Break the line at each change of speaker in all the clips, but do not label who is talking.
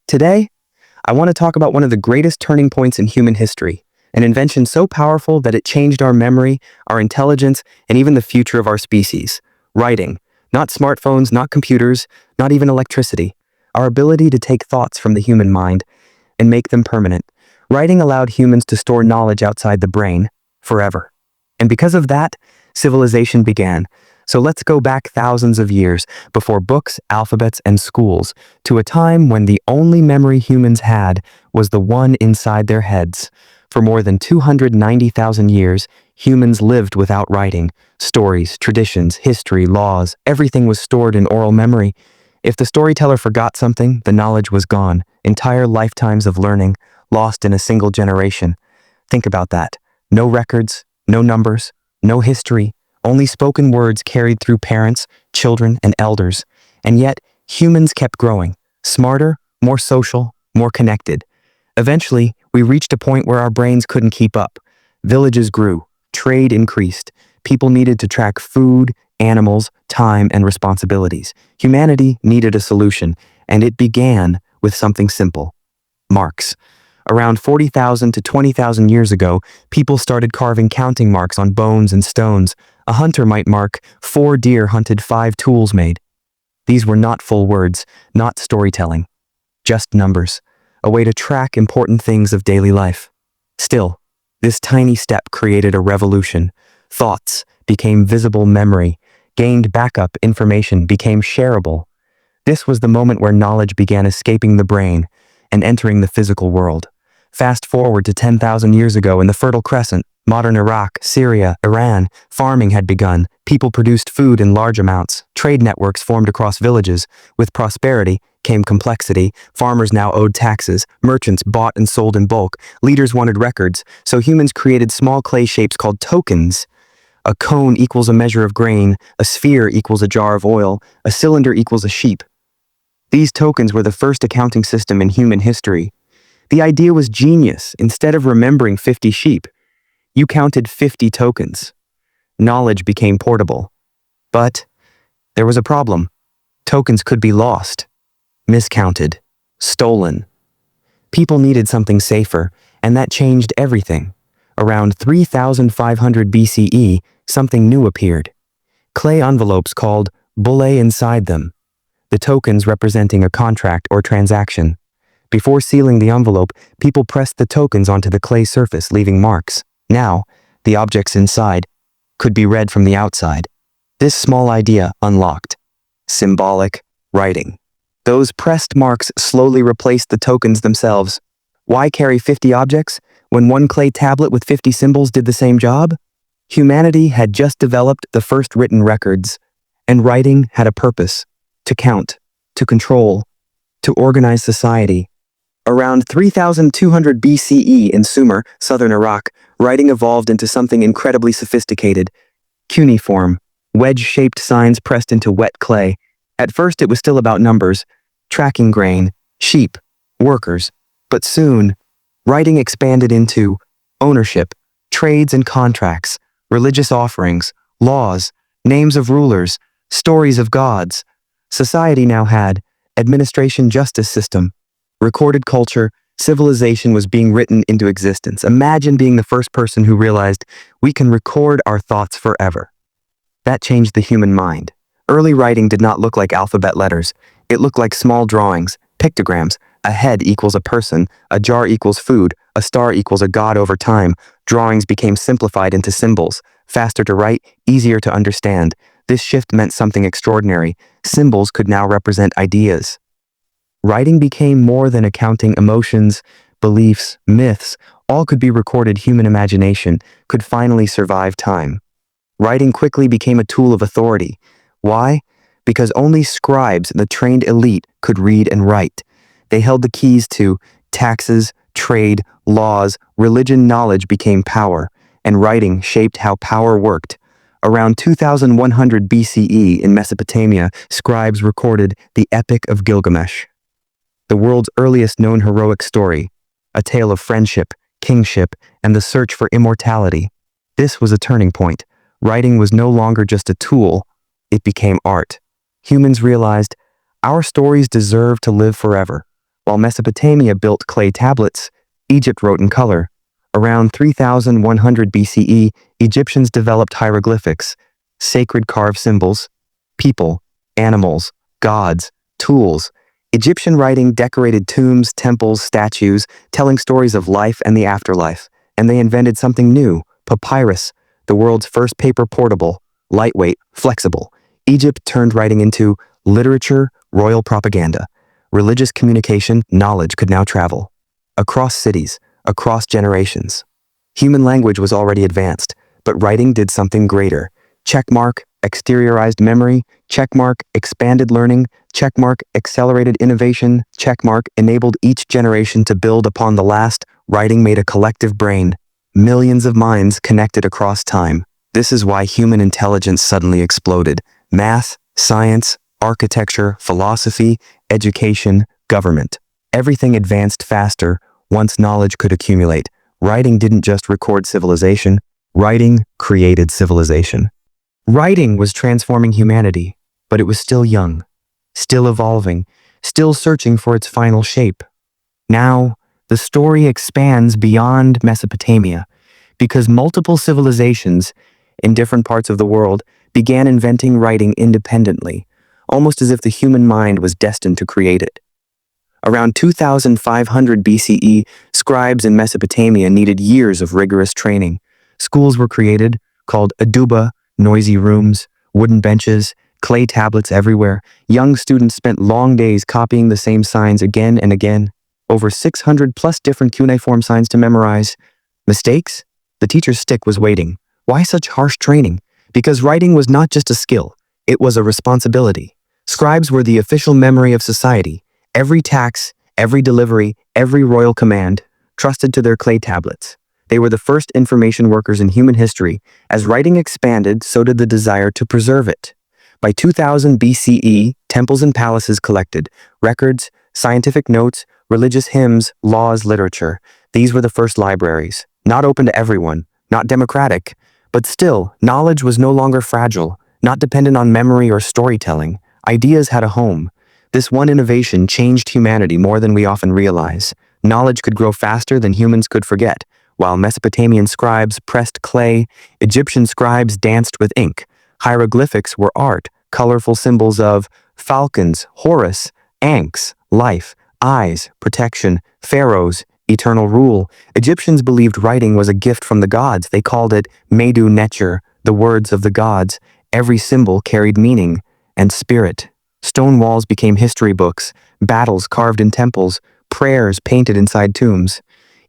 Today, I want to talk about one of the greatest turning points in human history, an invention so powerful that it changed our memory, our intelligence, and even the future of our species. Writing. Not smartphones, not computers, not even electricity. Our ability to take thoughts from the human mind and make them permanent. Writing allowed humans to store knowledge outside the brain forever. And because of that, civilization began. So let's go back thousands of years, before books, alphabets, and schools, to a time when the only memory humans had was the one inside their heads. For more than 290,000 years, humans lived without writing. Stories, traditions, history, laws, everything was stored in oral memory. If the storyteller forgot something, the knowledge was gone. Entire lifetimes of learning, lost in a single generation. Think about that. No records, no numbers, no history. Only spoken words carried through parents, children, and elders. And yet, humans kept growing, smarter, more social, more connected. Eventually, we reached a point where our brains couldn't keep up. Villages grew, trade increased. People needed to track food, animals, time, and responsibilities. Humanity needed a solution, and it began with something simple: marks. Around 40,000 to 20,000 years ago, people started carving counting marks on bones and stones. A hunter might mark 4 deer hunted, 5 tools made. These were not full words, not storytelling, just numbers, a way to track important things of daily life. Still, this tiny step created a revolution. Thoughts became visible memory, gained backup information, became shareable. This was the moment where knowledge began escaping the brain and entering the physical world. Fast forward to 10,000 years ago in the Fertile Crescent, modern Iraq, Syria, Iran, farming had begun. People produced food in large amounts. Trade networks formed across villages. With prosperity came complexity. Farmers now owed taxes. Merchants bought and sold in bulk. Leaders wanted records, so humans created small clay shapes called tokens. A cone equals a measure of grain. A sphere equals a jar of oil. A cylinder equals a sheep. These tokens were the first accounting system in human history. The idea was genius. Instead of remembering 50 sheep, you counted 50 tokens. Knowledge became portable. But there was a problem. Tokens could be lost, miscounted, stolen. People needed something safer, and that changed everything. Around 3,500 BCE, something new appeared. Clay envelopes called bullae inside them, the tokens representing a contract or transaction. Before sealing the envelope, people pressed the tokens onto the clay surface, leaving marks. Now, the objects inside could be read from the outside. This small idea unlocked symbolic writing. Those pressed marks slowly replaced the tokens themselves. Why carry 50 objects when one clay tablet with 50 symbols did the same job? Humanity had just developed the first written records, and writing had a purpose: to count, to control, to organize society. Around 3,200 BCE in Sumer, southern Iraq, writing evolved into something incredibly sophisticated: cuneiform, wedge-shaped signs pressed into wet clay. At first it was still about numbers, tracking grain, sheep, workers. But soon, writing expanded into ownership, trades and contracts, religious offerings, laws, names of rulers, stories of gods. Society now had administration, justice system, recorded culture. Civilization was being written into existence. Imagine being the first person who realized we can record our thoughts forever. That changed the human mind. Early writing did not look like alphabet letters. It looked like small drawings, pictograms. A head equals a person, a jar equals food, a star equals a god. Over time, drawings became simplified into symbols, faster to write, easier to understand. This shift meant something extraordinary. Symbols could now represent ideas. Writing became more than accounting. Emotions, beliefs, myths, all could be recorded. Human imagination could finally survive time. Writing quickly became a tool of authority. Why? Because only scribes, the trained elite, could read and write. They held the keys to taxes, trade, laws, religion. Knowledge became power, and writing shaped how power worked. Around 2100 BCE in Mesopotamia, scribes recorded the Epic of Gilgamesh, the world's earliest known heroic story, a tale of friendship, kingship, and the search for immortality. This was a turning point. Writing was no longer just a tool, it became art. Humans realized our stories deserve to live forever. While Mesopotamia built clay tablets, Egypt wrote in color. Around 3100 BCE, Egyptians developed hieroglyphics, sacred carved symbols, people, animals, gods, tools. Egyptian writing decorated tombs, temples, statues, telling stories of life and the afterlife. And they invented something new, papyrus, the world's first paper portable, lightweight, flexible. Egypt turned writing into literature, royal propaganda. Religious communication, knowledge could now travel. Across cities, across generations. Human language was already advanced, but writing did something greater. Checkmark, exteriorized memory, checkmark, expanded learning, checkmark, accelerated innovation, checkmark, enabled each generation to build upon the last. Writing made a collective brain, millions of minds connected across time. This is why human intelligence suddenly exploded. Math, science, architecture, philosophy, education, government. Everything advanced faster once knowledge could accumulate. Writing didn't just record civilization, writing created civilization. Writing was transforming humanity, but it was still young, still evolving, still searching for its final shape. Now, the story expands beyond Mesopotamia, because multiple civilizations in different parts of the world began inventing writing independently, almost as if the human mind was destined to create it. Around 2500 BCE, scribes in Mesopotamia needed years of rigorous training. Schools were created, called aduba, noisy rooms, wooden benches, clay tablets everywhere. Young students spent long days copying the same signs again and again. Over 600 plus different cuneiform signs to memorize. Mistakes? The teacher's stick was waiting. Why such harsh training? Because writing was not just a skill, it was a responsibility. Scribes were the official memory of society. Every tax, every delivery, every royal command, trusted to their clay tablets. They were the first information workers in human history. As writing expanded, so did the desire to preserve it. By 2000 BCE, temples and palaces collected records, scientific notes, religious hymns, laws, literature. These were the first libraries, not open to everyone, not democratic, but still, knowledge was no longer fragile, not dependent on memory or storytelling. Ideas had a home. This one innovation changed humanity more than we often realize. Knowledge could grow faster than humans could forget. While Mesopotamian scribes pressed clay, Egyptian scribes danced with ink. Hieroglyphics were art, colorful symbols of falcons, Horus, ankhs, life, eyes, protection, pharaohs, eternal rule. Egyptians believed writing was a gift from the gods. They called it Medu Necher, the words of the gods. Every symbol carried meaning and spirit. Stone walls became history books, battles carved in temples, prayers painted inside tombs.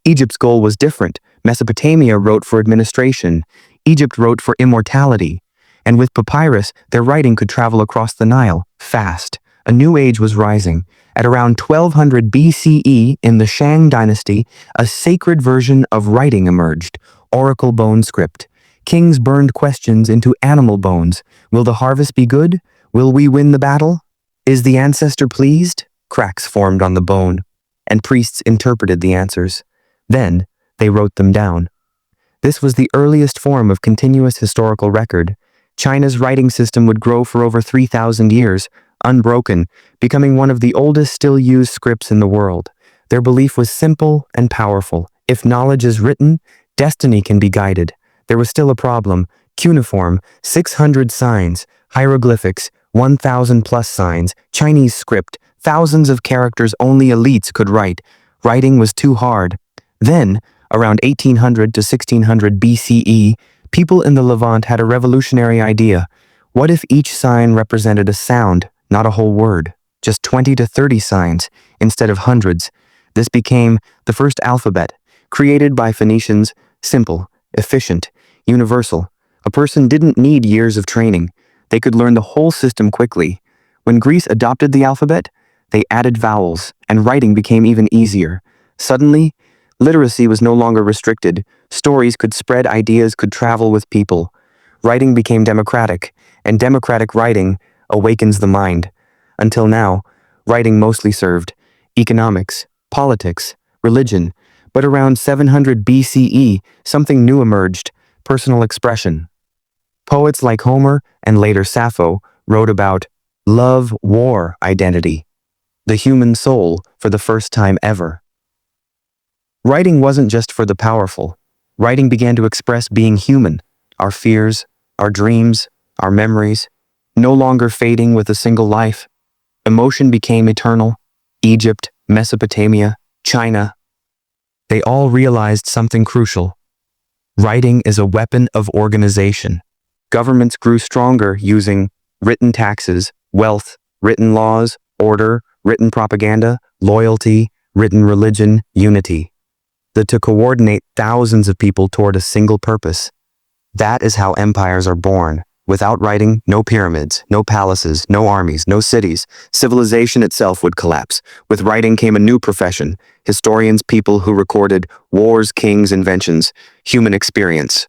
Egypt's goal was different. Mesopotamia wrote for administration. Egypt wrote for immortality. And with papyrus, their writing could travel across the Nile, fast. A new age was rising. At around 1200 BCE, in the Shang dynasty, a sacred version of writing emerged, oracle bone script. Kings burned questions into animal bones. Will the harvest be good? Will we win the battle? Is the ancestor pleased? Cracks formed on the bone, and priests interpreted the answers. Then, they wrote them down. This was the earliest form of continuous historical record. China's writing system would grow for over 3,000 years, unbroken, becoming one of the oldest still used scripts in the world. Their belief was simple and powerful. If knowledge is written, destiny can be guided. There was still a problem. Cuneiform, 600 signs, hieroglyphics, 1,000 plus signs, Chinese script, thousands of characters only elites could write. Writing was too hard. Then, around 1800 to 1600 BCE, people in the Levant had a revolutionary idea. What if each sign represented a sound, not a whole word? Just 20 to 30 signs, instead of hundreds. This became the first alphabet, created by Phoenicians, simple, efficient, universal. A person didn't need years of training. They could learn the whole system quickly. When Greece adopted the alphabet, they added vowels, and writing became even easier. Suddenly, literacy was no longer restricted. Stories could spread, ideas could travel with people. Writing became democratic, and democratic writing awakens the mind. Until now, writing mostly served economics, politics, religion. But around 700 BCE, something new emerged, personal expression. Poets like Homer and later Sappho wrote about love, war, identity. the human soul for the first time ever. Writing wasn't just for the powerful. Writing began to express being human, our fears, our dreams, our memories, no longer fading with a single life. Emotion became eternal. Egypt, Mesopotamia, China, they all realized something crucial. Writing is a weapon of organization. Governments grew stronger using written taxes, wealth, written laws, order, written propaganda, loyalty, written religion, unity. To coordinate thousands of people toward a single purpose. That is how empires are born. Without writing, no pyramids, no palaces, no armies, no cities. Civilization itself would collapse. With writing came a new profession. Historians, people who recorded wars, kings, inventions, human experience.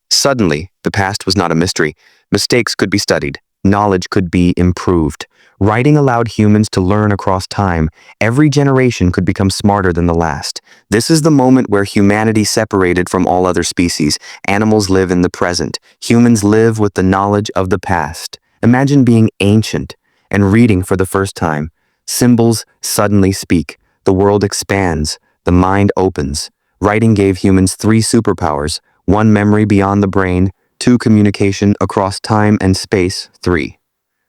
Suddenly, the past was not a mystery. Mistakes could be studied. Knowledge could be improved. Writing allowed humans to learn across time. Every generation could become smarter than the last. This is the moment where humanity separated from all other species. Animals live in the present. Humans live with the knowledge of the past. Imagine being ancient and reading for the first time. Symbols suddenly speak. The world expands. The mind opens. Writing gave humans 3 superpowers. 1, memory beyond the brain. 2, communication across time and space. 3,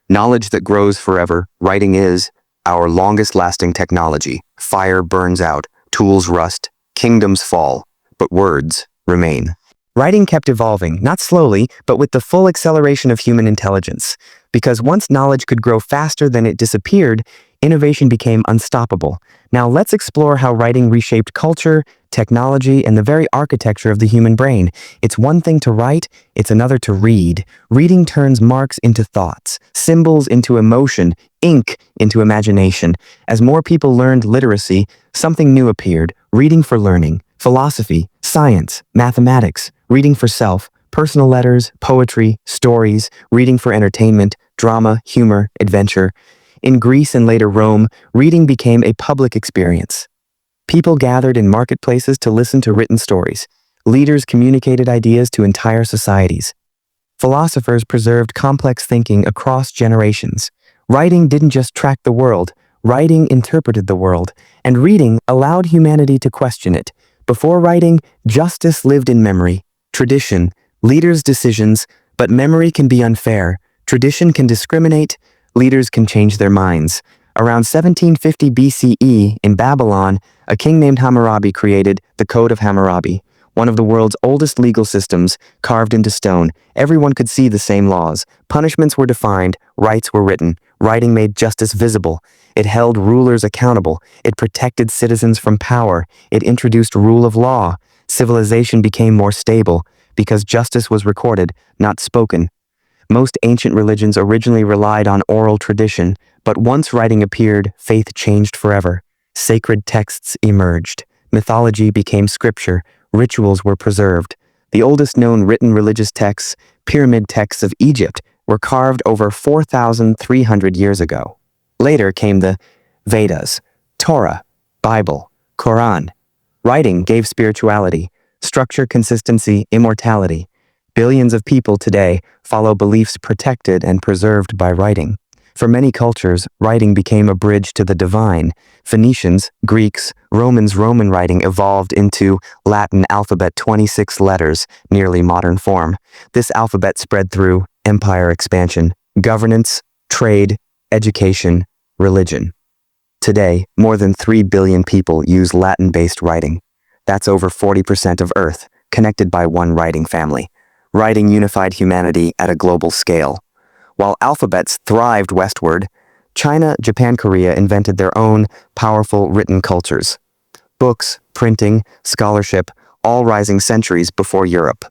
knowledge that grows forever. Writing is our longest-lasting technology. Fire burns out, tools rust, kingdoms fall, but words remain. Writing kept evolving, not slowly, but with the full acceleration of human intelligence. Because once knowledge could grow faster than it disappeared, innovation became unstoppable. Now let's explore how writing reshaped culture, technology, and the very architecture of the human brain. It's one thing to write, it's another to read. Reading turns marks into thoughts, symbols into emotion, ink into imagination. As more people learned literacy, something new appeared: reading for learning, philosophy, science, mathematics, reading for self, personal letters, poetry, stories, reading for entertainment, drama, humor, adventure. In Greece and later Rome, reading became a public experience. People gathered in marketplaces to listen to written stories. Leaders communicated ideas to entire societies. Philosophers preserved complex thinking across generations. Writing didn't just track the world, writing interpreted the world, and reading allowed humanity to question it. Before writing, justice lived in memory, tradition, leaders' decisions, but memory can be unfair. Tradition can discriminate, leaders can change their minds. Around 1750 BCE, in Babylon, a king named Hammurabi created the Code of Hammurabi, one of the world's oldest legal systems, carved into stone. Everyone could see the same laws. Punishments were defined, rights were written. Writing made justice visible. It held rulers accountable. It protected citizens from power. It introduced rule of law. Civilization became more stable because justice was recorded, not spoken. Most ancient religions originally relied on oral tradition, but once writing appeared, faith changed forever. Sacred texts emerged. Mythology became scripture. Rituals were preserved. The oldest known written religious texts, pyramid texts of Egypt, were carved over 4,300 years ago. Later came the Vedas, Torah, Bible, Quran. Writing gave spirituality, structure, consistency, immortality. Billions of people today follow beliefs protected and preserved by writing. For many cultures, writing became a bridge to the divine. Phoenicians, Greeks, Romans. Roman writing evolved into Latin alphabet, 26 letters, nearly modern form. This alphabet spread through empire expansion, governance, trade, education, religion. Today, more than 3 billion people use Latin-based writing. That's over 40% of Earth, connected by one writing family. Writing unified humanity at a global scale. While alphabets thrived westward, China, Japan, Korea invented their own powerful written cultures. Books, printing, scholarship, all rising centuries before Europe.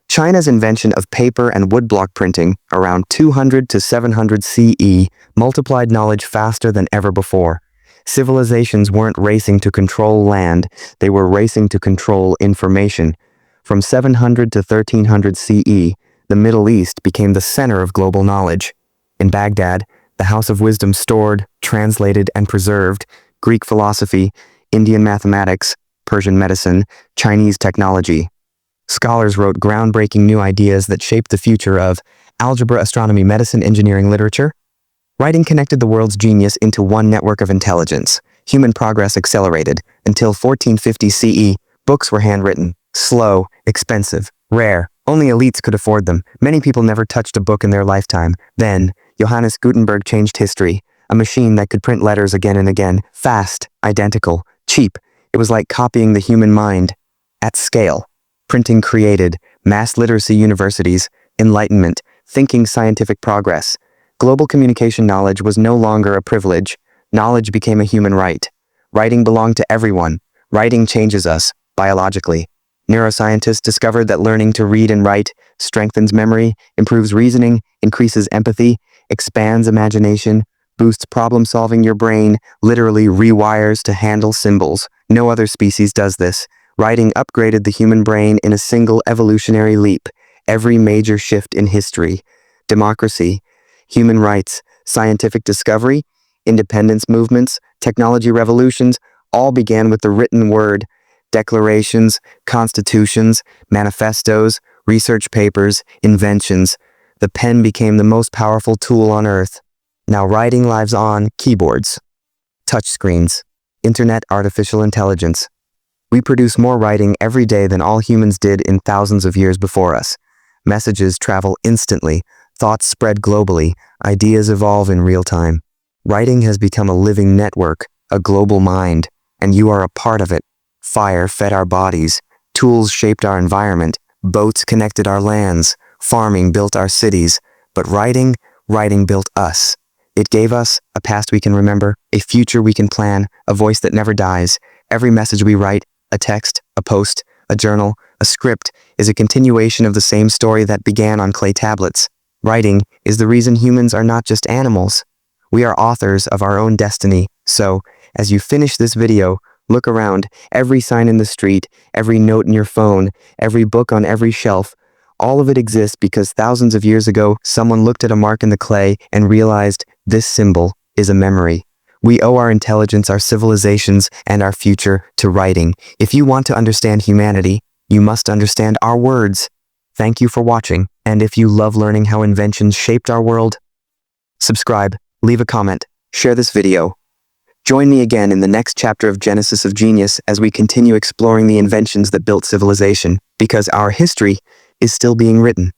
China's invention of paper and woodblock printing around 200 to 700 CE multiplied knowledge faster than ever before. Civilizations weren't racing to control land, they were racing to control information. From 700 to 1300 CE, the Middle East became the center of global knowledge. In Baghdad, the House of Wisdom stored, translated, and preserved Greek philosophy, Indian mathematics, Persian medicine, Chinese technology. Scholars wrote groundbreaking new ideas that shaped the future of algebra, astronomy, medicine, engineering, literature. Writing connected the world's genius into one network of intelligence. Human progress accelerated. Until 1450 CE, books were handwritten, slow, expensive, rare. Only elites could afford them. Many people never touched a book in their lifetime. Then, Johannes Gutenberg changed history. A machine that could print letters again and again. Fast, identical, cheap. It was like copying the human mind. At scale. Printing created mass literacy universities, enlightenment, thinking scientific progress. Global communication knowledge was no longer a privilege. Knowledge became a human right. Writing belonged to everyone. Writing changes us, biologically. Neuroscientists discovered that learning to read and write strengthens memory, improves reasoning, increases empathy, expands imagination, boosts problem-solving. Your brain literally rewires to handle symbols. No other species does this. Writing upgraded the human brain in a single evolutionary leap. Every major shift in history, democracy, human rights, scientific discovery, independence movements, technology revolutions, all began with the written word. Declarations, constitutions, manifestos, research papers, inventions. The pen became the most powerful tool on earth. Now writing lives on keyboards, touchscreens, internet, artificial intelligence. We produce more writing every day than all humans did in thousands of years before us. Messages travel instantly, thoughts spread globally, ideas evolve in real time. Writing has become a living network, a global mind, and you are a part of it. Fire fed our bodies, tools shaped our environment, boats connected our lands, farming built our cities, but writing built us. It gave us a past we can remember, a future we can plan, a voice that never dies. Every message we write, a text, a post, a journal, a script, is a continuation of the same story that began on clay tablets. Writing is the reason humans are not just animals. We are authors of our own destiny. So, as you finish this video, look around. Every sign in the street, every note in your phone, every book on every shelf, all of it exists because thousands of years ago, someone looked at a mark in the clay and realized this symbol is a memory. We owe our intelligence, our civilizations, and our future to writing. If you want to understand humanity, you must understand our words. Thank you for watching, and if you love learning how inventions shaped our world, subscribe, leave a comment, share this video. Join me again in the next chapter of Genesis of Genius as we continue exploring the inventions that built civilization, because our history is still being written.